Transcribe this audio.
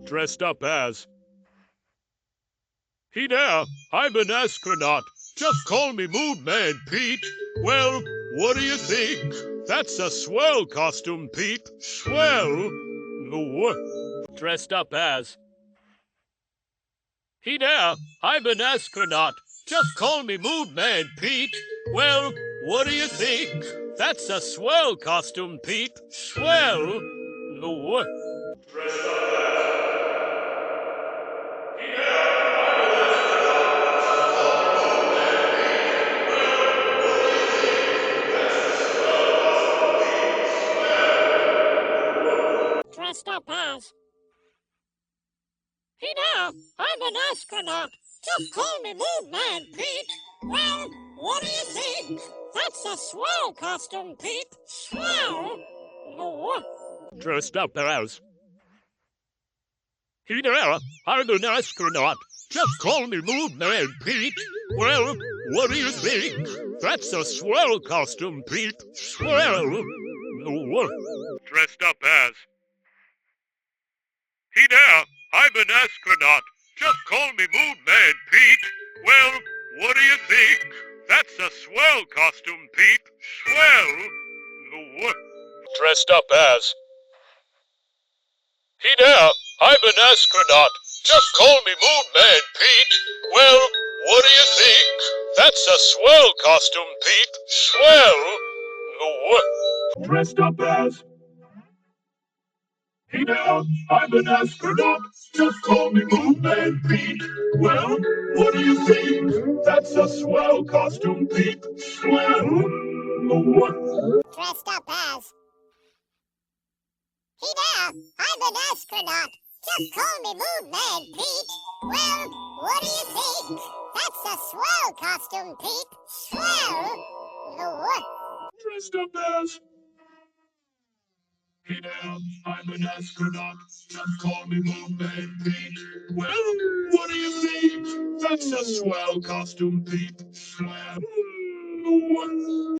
dressed up as. Hey there, I'm an astronaut. Just call me Moon Man Pete. Well, what do you think? That's a swell costume, Pete. Swell. No, dressed up as. Hey there, I'm an astronaut. Just call me Moon Man Pete. Well, what do you think? That's a swell costume, Pete. Swell. No, dressed up as. Hey there, I'm an astronaut. Just call me Moon Man Pete. Well, what do you think? That's a swell costume, Pete. Swell. No, dressed up as. Hey now, I'm an astronaut. Just call me Moon Man Pete. Well, what do you think? That's a swell costume, Pete. Swell. No, dressed up as. Hey there, I'm an astronaut. Just call me Moon Man Pete. Well, what do you think? That's a swell costume, Pete. Swell. No, dressed up as. Hey there, I'm an astronaut. Just call me Moon Man Pete. Well, what do you think? That's a swell costume, Pete. Swell. No, dressed up as. Hey there, I'm an astronaut. Just call me Moon Man Pete. Well, what do you think? That's a swell costume, Pete. Swell. No, dressed up as. Hey now, I'm an astronaut. Just call me Moon Man Pete. Well, what do you think? That's a swell costume, Pete. Swell. No, dressed up as. Hey there, I'm an astronaut. Just call me Moon Man Pete. Well, what do you think? That's a swell costume, Pete. Swell. No, dressed up as. Hey there, I'm an astronaut. Just call me Moon Man Pete. Well, what do you think? That's a swell costume, Pete. Swell. No,